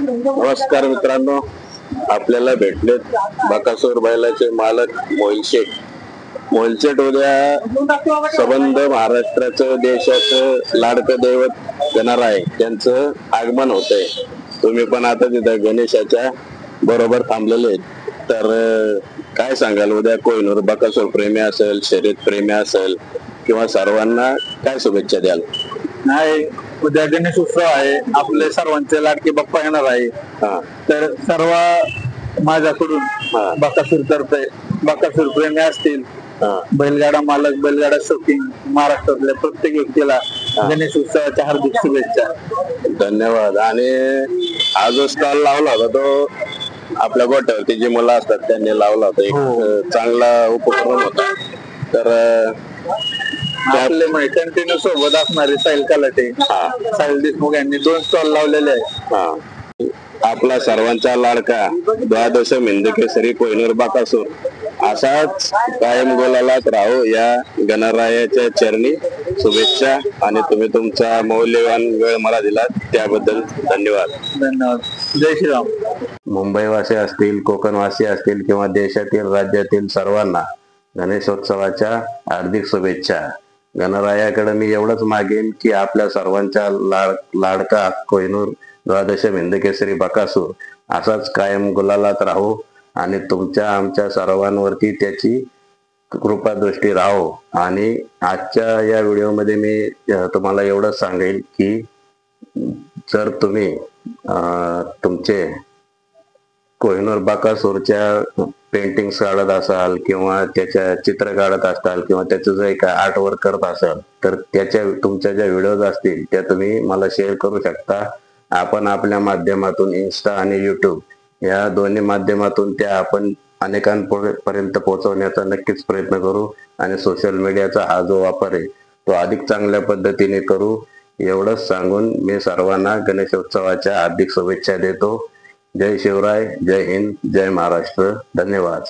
नमस्कार मित्रांनो, आपल्याला भेटलेत बकासूर बैलाचे मालक मोहिल शेठ उद्या संबंध महाराष्ट्राचं देशाचं लाडकं दैवत गणराय त्यांचं आगमन होतंय. तुम्ही पण आता तिथं गणेशाच्या बरोबर थांबलेले आहेत. तर काय सांगाल, उद्या कोहिनूर बकासूर प्रेमी असेल, शर्यत प्रेमी असेल किंवा सर्वांना काय शुभेच्छा द्याल? नाही, उद्या गणेश उत्सव आहे. आपले सर्वांचे लाडके बाप्पा येणार आहे. तर सर्व माझ्याकडून बकासूर तर्फे बकासूर प्रेमी असतील, बैलगाडा मालक, बैलगाडा शौकीन, महाराष्ट्रातल्या प्रत्येक व्यक्तीला गणेश उत्सवाच्या हार्दिक शुभेच्छा. धन्यवाद. आणि हा जो स्टॉल लावला होता तो आपल्या गोट्यावरती जी मुलं असतात त्यांनी लावला होता. एक चांगला उपक्रम होता. तर आपले कंटिन्यू सोबत असणारे साहिल कलाटे, साहिल देशमुख यांनी 2 स्टॉल लावलेले आहेत. आपला सर्वांचा लाडका द्वादश हिंद केसरी कोहिनूर बकासूर असाच कायम गोलालाच राहू या गणरायाच्या चरणी शुभेच्छा. आणि तुम्ही तुमचा मौल्यवान वेळ मला दिला त्याबद्दल धन्यवाद. धन्यवाद. जय श्रीराम. मुंबईवासी असतील, कोकणवासी असतील किंवा देशातील राज्यातील सर्वांना गणेशोत्सवाच्या हार्दिक शुभेच्छा. गणरायाकडे मी एवढंच मागेन की आपल्या सर्वांच्या लाडका कोहिनूर द्वादश हिंद केसरी बकासूर असाच कायम गुलालात राहू आणि तुमच्या आमच्या सर्वांवरती त्याची कृपा दृष्टी राहो. आणि आजच्या या व्हिडिओमध्ये मी तुम्हाला एवढंच सांगेल की जर तुम्ही तुमचे कोहिनूर बकासूरच्या पेंटिंग्स काढत असाल किंवा त्याच्या चित्र काढत असाल किंवा त्याचं जर काय आर्ट वर्क करत असाल तर तुमच्या ज्या व्हिडिओज असतील त्या तुम्ही मला शेअर करू शकता. आपण आपल्या माध्यमातून इन्स्टा आणि युट्यूब या दोन्ही माध्यमातून त्या आपण अनेकांपर्यंत पोहोचवण्याचा नक्कीच प्रयत्न करू. आणि सोशल मीडियाचा हा जो वापर आहे तो अधिक चांगल्या पद्धतीने करू. एवढंच सांगून मी सर्वांना गणेशोत्सवाच्या हार्दिक शुभेच्छा देतो. जय शिवराय, जय हिंद, जय महाराष्ट्र. धन्यवाद.